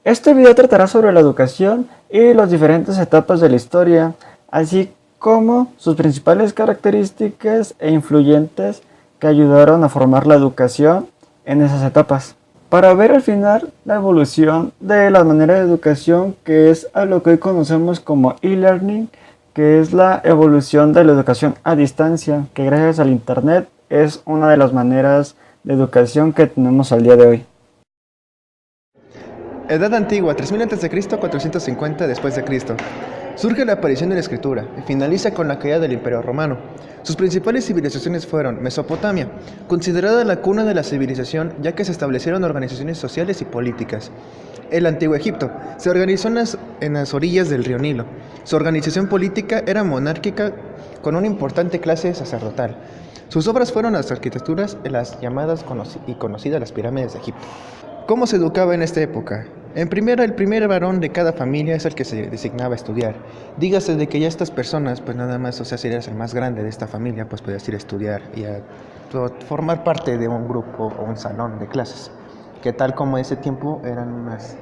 Este video tratará sobre la educación y las diferentes etapas de la historia, así como sus principales características e influyentes que ayudaron a formar la educación en esas etapas. Para ver al final la evolución de la manera de educación, que es a lo que hoy conocemos como e-learning, que es la evolución de la educación a distancia, que gracias al internet es una de las maneras de educación que tenemos al día de hoy. Edad Antigua, 3000 a.C., 450 después de Cristo. Surge la aparición de la escritura y finaliza con la caída del Imperio Romano. Sus principales civilizaciones fueron Mesopotamia, considerada la cuna de la civilización ya que se establecieron organizaciones sociales y políticas. El Antiguo Egipto se organizó en las orillas del río Nilo. Su organización política era monárquica con una importante clase sacerdotal. Sus obras fueron las arquitecturas de las llamadas y conocidas las pirámides de Egipto. ¿Cómo se educaba en esta época? En primera, el primer varón de cada familia es el que se designaba a estudiar. Dígase de que ya estas personas, pues nada más, o sea, si eres el más grande de esta familia, pues podías ir a estudiar y a formar parte de un grupo o un salón de clases. Que tal como ese tiempo eran unas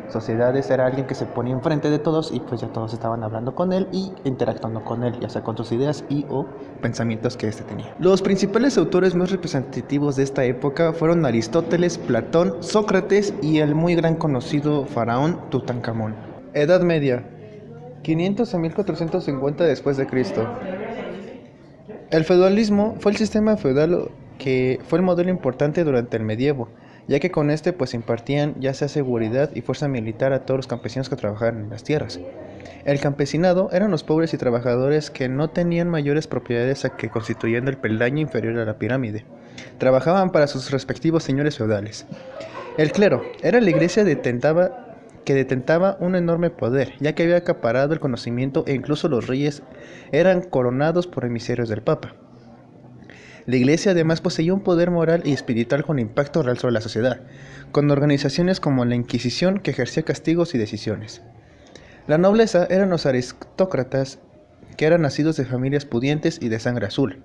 sociedades, era alguien que se ponía enfrente de todos y pues ya todos estaban hablando con él y interactuando con él, ya sea con sus ideas y o pensamientos que éste tenía. Los principales autores más representativos de esta época fueron Aristóteles, Platón, Sócrates y el muy gran conocido faraón Tutankamón. Edad Media, 500 a 1450 después de Cristo. El feudalismo fue el sistema feudal que fue el modelo importante durante el medievo, ya que con este pues impartían ya sea seguridad y fuerza militar a todos los campesinos que trabajaban en las tierras. El campesinado eran los pobres y trabajadores que no tenían mayores propiedades a que constituyendo el peldaño inferior a la pirámide. Trabajaban para sus respectivos señores feudales. El clero era la iglesia que detentaba un enorme poder, ya que había acaparado el conocimiento e incluso los reyes eran coronados por emisarios del Papa. La Iglesia además poseía un poder moral y espiritual con impacto real sobre la sociedad, con organizaciones como la Inquisición que ejercía castigos y decisiones. La nobleza eran los aristócratas que eran nacidos de familias pudientes y de sangre azul,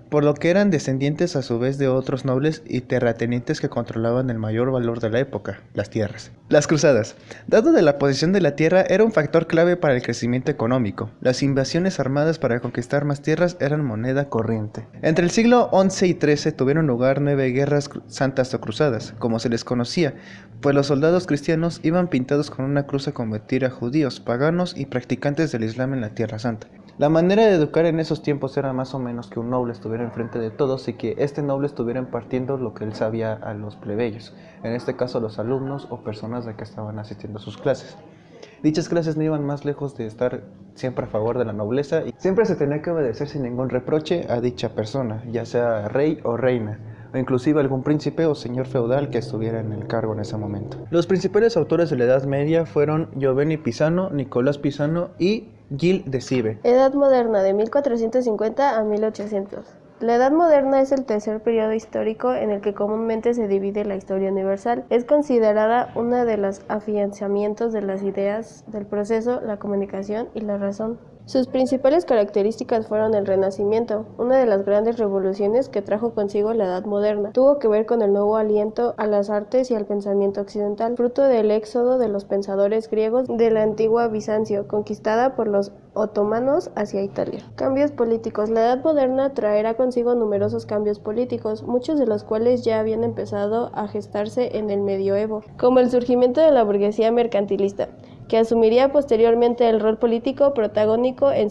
por lo que eran descendientes a su vez de otros nobles y terratenientes que controlaban el mayor valor de la época, las tierras. Las cruzadas. Dado de la posición de la tierra, era un factor clave para el crecimiento económico. Las invasiones armadas para conquistar más tierras eran moneda corriente. Entre el siglo XI y XIII tuvieron lugar 9 guerras santas o cruzadas, como se les conocía, pues los soldados cristianos iban pintados con una cruz a combatir a judíos, paganos y practicantes del Islam en la Tierra Santa. La manera de educar en esos tiempos era más o menos que un noble estuviera enfrente de todos y que este noble estuviera impartiendo lo que él sabía a los plebeyos, en este caso a los alumnos o personas de que estaban asistiendo a sus clases. Dichas clases no iban más lejos de estar siempre a favor de la nobleza y siempre se tenía que obedecer sin ningún reproche a dicha persona, ya sea rey o reina, o inclusive algún príncipe o señor feudal que estuviera en el cargo en ese momento. Los principales autores de la Edad Media fueron Giovanni Pisano, Nicolás Pisano y Gilles de Sive. Edad Moderna, de 1450 a 1800. La Edad Moderna es el tercer periodo histórico en el que comúnmente se divide la historia universal. Es considerada una de los afianzamientos de las ideas, del proceso, la comunicación y la razón. Sus principales características fueron el Renacimiento, una de las grandes revoluciones que trajo consigo la Edad Moderna. Tuvo que ver con el nuevo aliento a las artes y al pensamiento occidental, fruto del éxodo de los pensadores griegos de la antigua Bizancio, conquistada por los otomanos hacia Italia. Cambios políticos. La Edad Moderna traerá consigo numerosos cambios políticos, muchos de los cuales ya habían empezado a gestarse en el medioevo, como el surgimiento de la burguesía mercantilista, que asumiría posteriormente el rol político protagónico en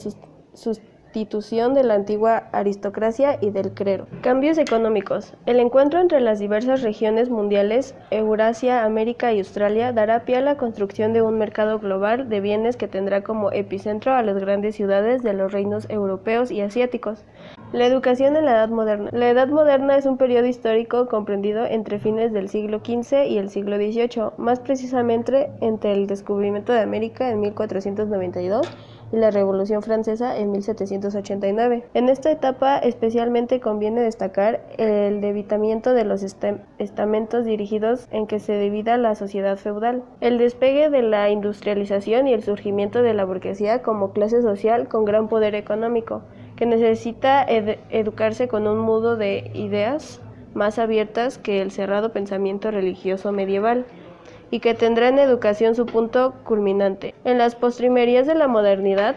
sustitución de la antigua aristocracia y del clero. Cambios económicos. El encuentro entre las diversas regiones mundiales, Eurasia, América y Australia, dará pie a la construcción de un mercado global de bienes que tendrá como epicentro a las grandes ciudades de los reinos europeos y asiáticos. La educación en la Edad Moderna. La Edad Moderna es un periodo histórico comprendido entre fines del siglo XV y el siglo XVIII, más precisamente entre el descubrimiento de América en 1492 y la Revolución Francesa en 1789. En esta etapa especialmente conviene destacar el debilitamiento de los estamentos dirigidos en que se divida la sociedad feudal, el despegue de la industrialización y el surgimiento de la burguesía como clase social con gran poder económico, que necesita educarse con un mundo de ideas más abiertas que el cerrado pensamiento religioso medieval, y que tendrá en educación su punto culminante en las postrimerías de la modernidad,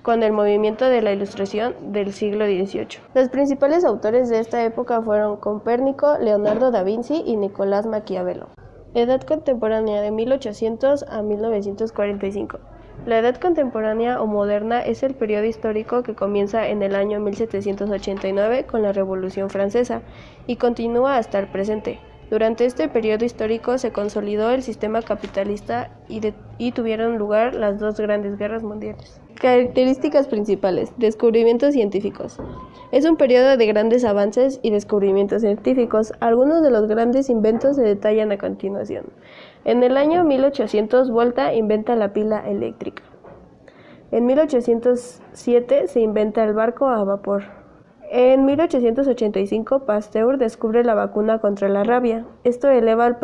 con el movimiento de la Ilustración del siglo XVIII. Los principales autores de esta época fueron Copérnico, Leonardo da Vinci y Nicolás Maquiavelo. Edad contemporánea de 1800 a 1945. La edad contemporánea o moderna es el periodo histórico que comienza en el año 1789 con la Revolución Francesa y continúa hasta el presente. Durante este periodo histórico se consolidó el sistema capitalista y tuvieron lugar las dos grandes guerras mundiales. Características principales. Descubrimientos científicos. Es un periodo de grandes avances y descubrimientos científicos. Algunos de los grandes inventos se detallan a continuación. En el año 1800, Volta inventa la pila eléctrica. En 1807 se inventa el barco a vapor. En 1885, Pasteur descubre la vacuna contra la rabia. Esto eleva el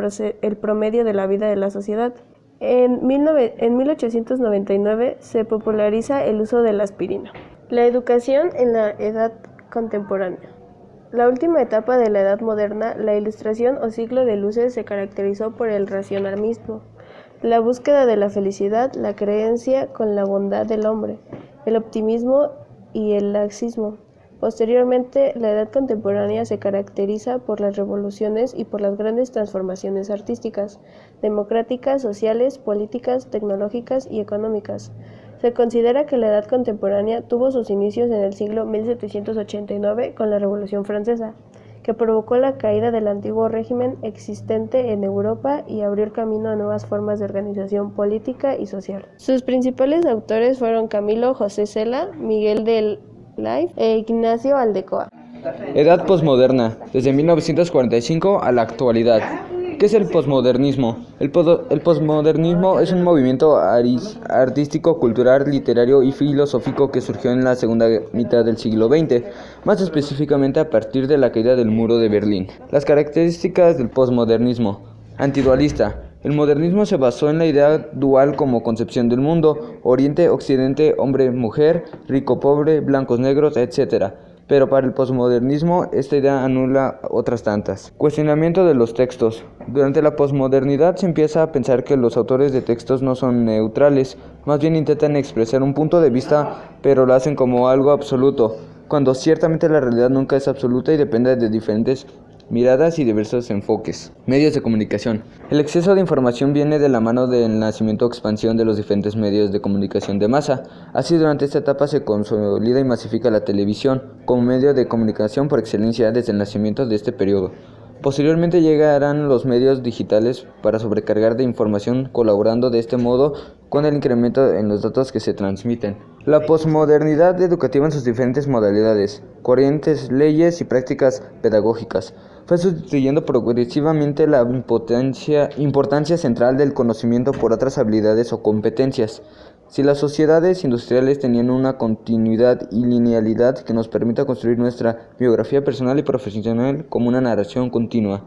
promedio de la vida de la sociedad. En 1899 se populariza el uso de la aspirina. La educación en la edad contemporánea. La última etapa de la edad moderna, la Ilustración o siglo de luces, se caracterizó por el racionalismo, la búsqueda de la felicidad, la creencia con la bondad del hombre, el optimismo y el laxismo. Posteriormente, la edad contemporánea se caracteriza por las revoluciones y por las grandes transformaciones artísticas, democráticas, sociales, políticas, tecnológicas y económicas. Se considera que la edad contemporánea tuvo sus inicios en el siglo 1789 con la Revolución Francesa, que provocó la caída del antiguo régimen existente en Europa y abrió el camino a nuevas formas de organización política y social. Sus principales autores fueron Camilo José Cela, Miguel de Live e Ignacio Aldecoa. Edad posmoderna, desde 1945 a la actualidad. ¿Qué es el posmodernismo? El posmodernismo es un movimiento artístico, cultural, literario y filosófico que surgió en la segunda mitad del siglo XX, más específicamente a partir de la caída del muro de Berlín. Las características del posmodernismo. Antidualista. El modernismo se basó en la idea dual como concepción del mundo, Oriente-Occidente, hombre-mujer, rico-pobre, blancos-negros, etc. Pero para el posmodernismo esta idea anula otras tantas. Cuestionamiento de los textos. Durante la posmodernidad se empieza a pensar que los autores de textos no son neutrales, más bien intentan expresar un punto de vista, pero lo hacen como algo absoluto, cuando ciertamente la realidad nunca es absoluta y depende de diferentes miradas y diversos enfoques. Medios de comunicación. El exceso de información viene de la mano del nacimiento o expansión de los diferentes medios de comunicación de masa. Así, durante esta etapa se consolida y masifica la televisión como medio de comunicación por excelencia desde el nacimiento de este periodo. Posteriormente llegarán los medios digitales para sobrecargar de información, colaborando de este modo con el incremento en los datos que se transmiten. La posmodernidad educativa en sus diferentes modalidades, corrientes, leyes y prácticas pedagógicas fue sustituyendo progresivamente la importancia central del conocimiento por otras habilidades o competencias. Si las sociedades industriales tenían una continuidad y linealidad que nos permita construir nuestra biografía personal y profesional como una narración continua,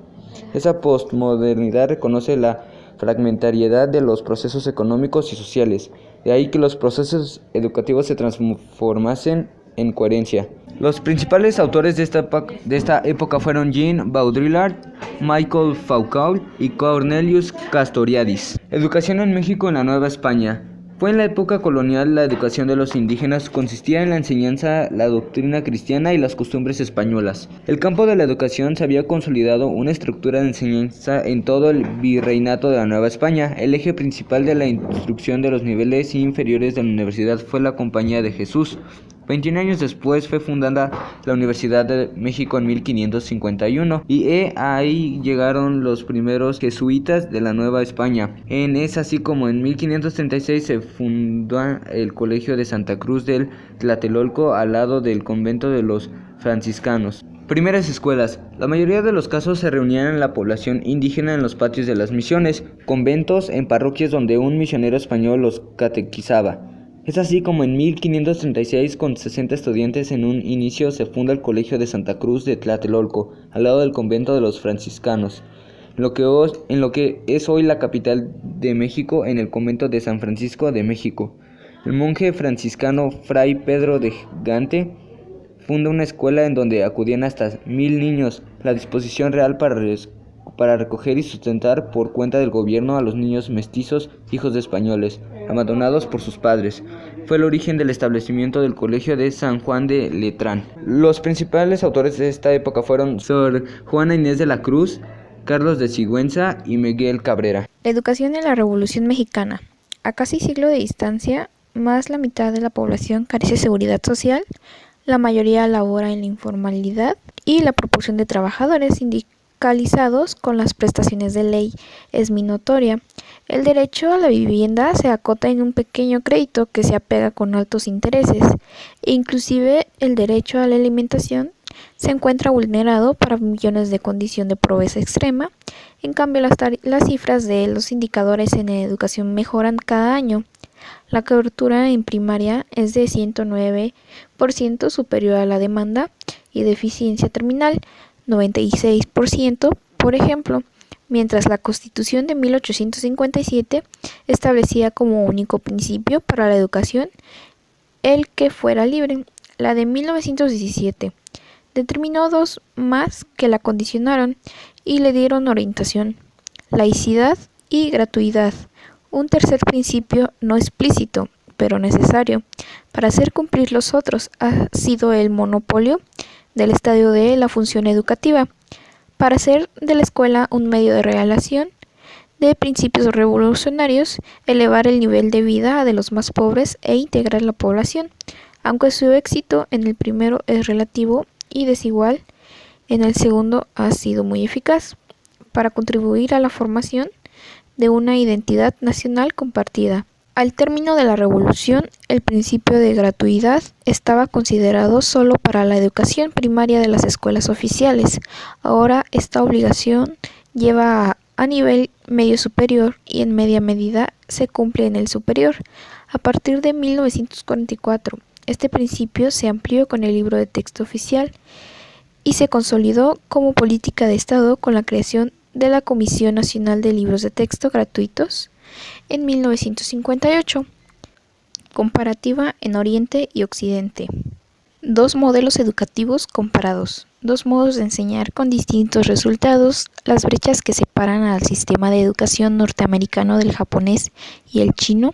esa postmodernidad reconoce la fragmentariedad de los procesos económicos y sociales, de ahí que los procesos educativos se transformasen en coherencia. Los principales autores de esta época fueron Jean Baudrillard, Michael Foucault y Cornelius Castoriadis. Educación en México en la Nueva España. Fue en la época colonial la educación de los indígenas consistía en la enseñanza, la doctrina cristiana y las costumbres españolas. El campo de la educación se había consolidado una estructura de enseñanza en todo el virreinato de la Nueva España. El eje principal de la instrucción de los niveles inferiores de la universidad fue la Compañía de Jesús. 21 años después fue fundada la Universidad de México en 1551 y ahí llegaron los primeros jesuitas de la Nueva España. Es así como en 1536 se fundó el Colegio de Santa Cruz del Tlatelolco al lado del convento de los franciscanos. Primeras escuelas. La mayoría de los casos se reunían la población indígena en los patios de las misiones, conventos en parroquias donde un misionero español los catequizaba. Es así como en 1536, con 60 estudiantes en un inicio, se funda el Colegio de Santa Cruz de Tlatelolco, al lado del convento de los franciscanos, en lo que es hoy la capital de México, en el convento de San Francisco de México. El monje franciscano Fray Pedro de Gante funda una escuela en donde acudían hasta 1000 niños. La disposición real para recoger y sustentar por cuenta del gobierno a los niños mestizos, hijos de españoles, abandonados por sus padres. Fue el origen del establecimiento del Colegio de San Juan de Letrán. Los principales autores de esta época fueron Sor Juana Inés de la Cruz, Carlos de Sigüenza y Miguel Cabrera. La educación en la Revolución Mexicana. A casi siglo de distancia, más la mitad de la población carece de seguridad social, la mayoría labora en la informalidad y la proporción de trabajadores sindicalizados con las prestaciones de ley es muy notoria. El derecho a la vivienda se acota en un pequeño crédito que se apega con altos intereses, e inclusive el derecho a la alimentación se encuentra vulnerado para millones de condición de pobreza extrema. En cambio, las cifras de los indicadores en educación mejoran cada año. La cobertura en primaria es de 109% superior a la demanda y de eficiencia terminal, 96%, por ejemplo, mientras la Constitución de 1857 establecía como único principio para la educación el que fuera libre. La de 1917 determinó dos más que la condicionaron y le dieron orientación: laicidad y gratuidad. Un tercer principio no explícito, pero necesario para hacer cumplir los otros, ha sido el monopolio del Estado de la función educativa, para hacer de la escuela un medio de realización de principios revolucionarios, elevar el nivel de vida de los más pobres e integrar la población. Aunque su éxito en el primero es relativo y desigual, en el segundo ha sido muy eficaz para contribuir a la formación de una identidad nacional compartida. Al término de la Revolución, el principio de gratuidad estaba considerado solo para la educación primaria de las escuelas oficiales. Ahora esta obligación lleva a nivel medio superior y en media medida se cumple en el superior. A partir de 1944, este principio se amplió con el libro de texto oficial y se consolidó como política de Estado con la creación de la Comisión Nacional de Libros de Texto Gratuitos en 1958. Comparativa en Oriente y Occidente. Dos modelos educativos comparados. Dos modos de enseñar con distintos resultados. Las brechas que separan al sistema de educación norteamericano del japonés y el chino.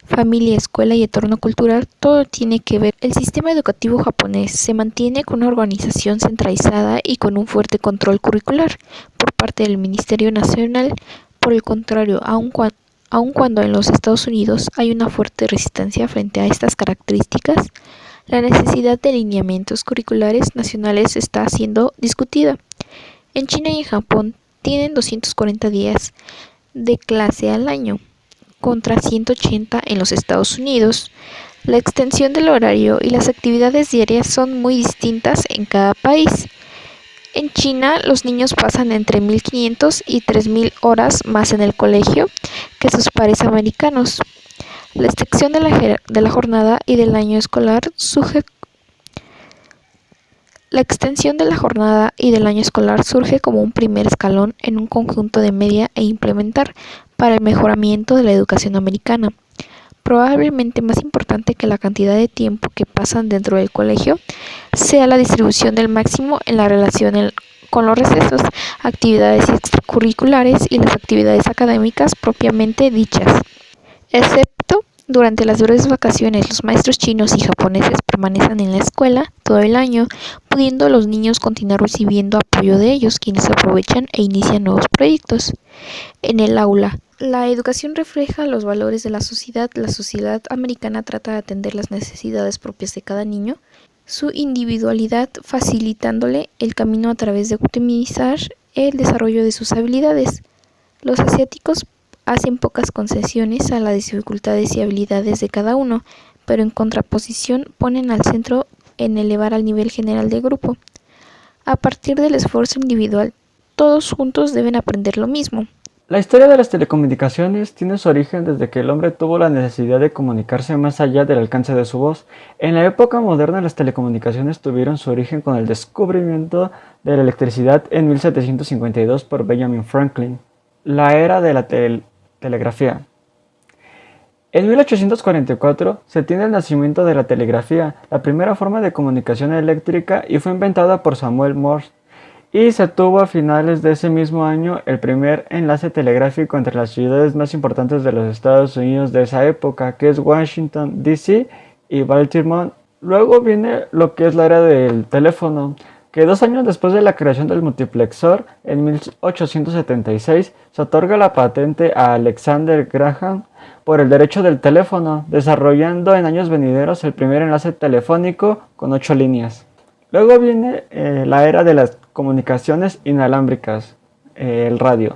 Familia, escuela y entorno cultural, todo tiene que ver. El sistema educativo japonés se mantiene con una organización centralizada y con un fuerte control curricular por parte del Ministerio Nacional. Por el contrario, aun cuando en los Estados Unidos hay una fuerte resistencia frente a estas características, la necesidad de lineamientos curriculares nacionales está siendo discutida. En China y en Japón tienen 240 días de clase al año, contra 180 en los Estados Unidos. La extensión del horario y las actividades diarias son muy distintas en cada país. En China, los niños pasan entre 1.500 y 3.000 horas más en el colegio que sus pares americanos. La extensión de la jornada y del año escolar surge como un primer escalón en un conjunto de media e implementar para el mejoramiento de la educación americana. Probablemente más importante que la cantidad de tiempo que pasan dentro del colegio sea la distribución del máximo en la relación con los recesos, actividades extracurriculares y las actividades académicas propiamente dichas. Excepto durante las breves vacaciones, los maestros chinos y japoneses permanecen en la escuela todo el año, pudiendo los niños continuar recibiendo apoyo de ellos, quienes aprovechan e inician nuevos proyectos. En el aula, la educación refleja los valores de la sociedad. La sociedad americana trata de atender las necesidades propias de cada niño, su individualidad, facilitándole el camino a través de optimizar el desarrollo de sus habilidades. Los asiáticos hacen pocas concesiones a las dificultades y habilidades de cada uno, pero en contraposición ponen al centro en elevar al nivel general del grupo. A partir del esfuerzo individual, todos juntos deben aprender lo mismo. La historia de las telecomunicaciones tiene su origen desde que el hombre tuvo la necesidad de comunicarse más allá del alcance de su voz. En la época moderna, las telecomunicaciones tuvieron su origen con el descubrimiento de la electricidad en 1752 por Benjamin Franklin. La era de la telegrafía. En 1844 se tiene el nacimiento de la telegrafía, la primera forma de comunicación eléctrica, y fue inventada por Samuel Morse y se tuvo a finales de ese mismo año el primer enlace telegráfico entre las ciudades más importantes de los Estados Unidos de esa época, que es Washington, D.C. y Baltimore. Luego viene lo que es la era del teléfono, que 2 años después de la creación del multiplexor, en 1876, se otorga la patente a Alexander Graham por el derecho del teléfono, desarrollando en años venideros el primer enlace telefónico con 8 líneas. Luego viene la era de las comunicaciones inalámbricas, el radio.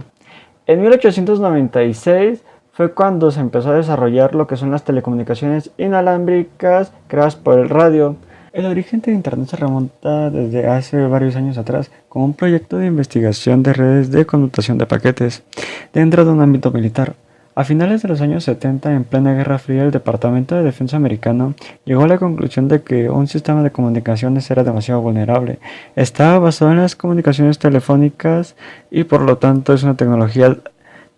En 1896 fue cuando se empezó a desarrollar lo que son las telecomunicaciones inalámbricas creadas por el radio. El origen de Internet se remonta desde hace varios años atrás como un proyecto de investigación de redes de conmutación de paquetes dentro de un ámbito militar. A finales de los años 70, en plena Guerra Fría, el Departamento de Defensa americano llegó a la conclusión de que un sistema de comunicaciones era demasiado vulnerable. Estaba basado en las comunicaciones telefónicas y por lo tanto es una tecnología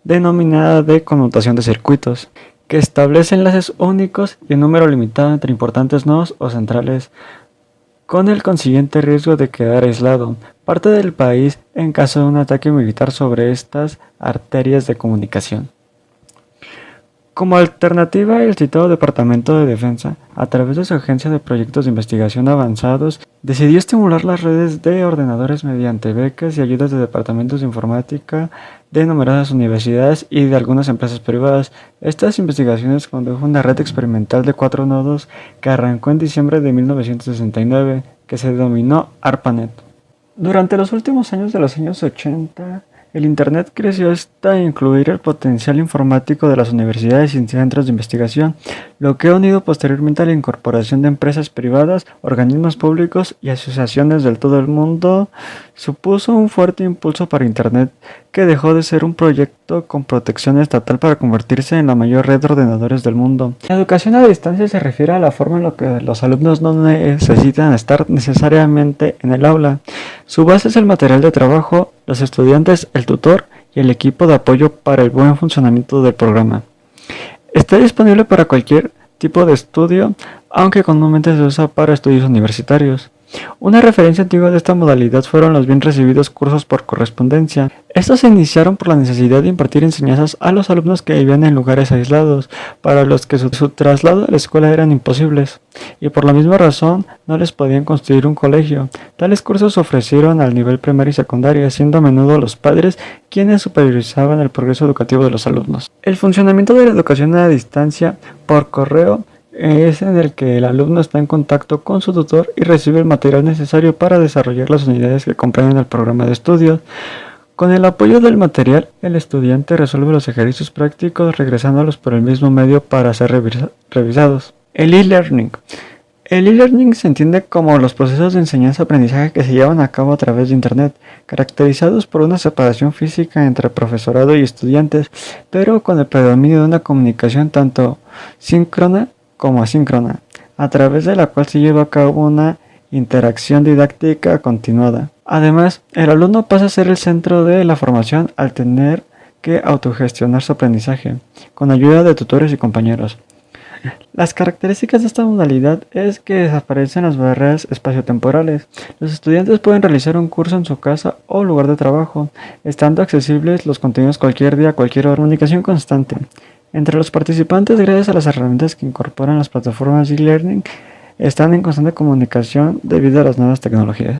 denominada de conmutación de circuitos, que establece enlaces únicos y un número limitado entre importantes nodos o centrales, con el consiguiente riesgo de quedar aislado parte del país en caso de un ataque militar sobre estas arterias de comunicación. Como alternativa, el citado Departamento de Defensa, a través de su agencia de proyectos de investigación avanzados, decidió estimular las redes de ordenadores mediante becas y ayudas de departamentos de informática de numerosas universidades y de algunas empresas privadas. Estas investigaciones condujo una red experimental de 4 nodos que arrancó en diciembre de 1969, que se denominó ARPANET. Durante los últimos años de los años 80, el Internet creció hasta incluir el potencial informático de las universidades y centros de investigación, lo que ha unido posteriormente a la incorporación de empresas privadas, organismos públicos y asociaciones de todo el mundo. Supuso un fuerte impulso para Internet, que dejó de ser un proyecto con protección estatal para convertirse en la mayor red de ordenadores del mundo. La educación a distancia se refiere a la forma en la que los alumnos no necesitan estar necesariamente en el aula. Su base es el material de trabajo, los estudiantes, el tutor y el equipo de apoyo para el buen funcionamiento del programa. Está disponible para cualquier tipo de estudio, aunque comúnmente se usa para estudios universitarios. Una referencia antigua de esta modalidad fueron los bien recibidos cursos por correspondencia. Estos se iniciaron por la necesidad de impartir enseñanzas a los alumnos que vivían en lugares aislados, para los que su traslado a la escuela eran imposibles, y por la misma razón no les podían construir un colegio. Tales cursos se ofrecieron al nivel primario y secundaria, siendo a menudo los padres quienes supervisaban el progreso educativo de los alumnos. El funcionamiento de la educación a distancia por correo es en el que el alumno está en contacto con su tutor y recibe el material necesario para desarrollar las unidades que comprenden el programa de estudios. Con el apoyo del material, el estudiante resuelve los ejercicios prácticos regresándolos por el mismo medio para ser revisados. El e-learning. El e-learning se entiende como los procesos de enseñanza-aprendizaje que se llevan a cabo a través de Internet, caracterizados por una separación física entre profesorado y estudiantes, pero con el predominio de una comunicación tanto síncrona como asíncrona, a través de la cual se lleva a cabo una interacción didáctica continuada. Además, el alumno pasa a ser el centro de la formación al tener que autogestionar su aprendizaje, con ayuda de tutores y compañeros. Las características de esta modalidad es que desaparecen las barreras espaciotemporales. Los estudiantes pueden realizar un curso en su casa o lugar de trabajo, estando accesibles los contenidos cualquier día, cualquier hora. Comunicación constante. Entre los participantes, gracias a las herramientas que incorporan las plataformas de e-learning, están en constante comunicación debido a las nuevas tecnologías.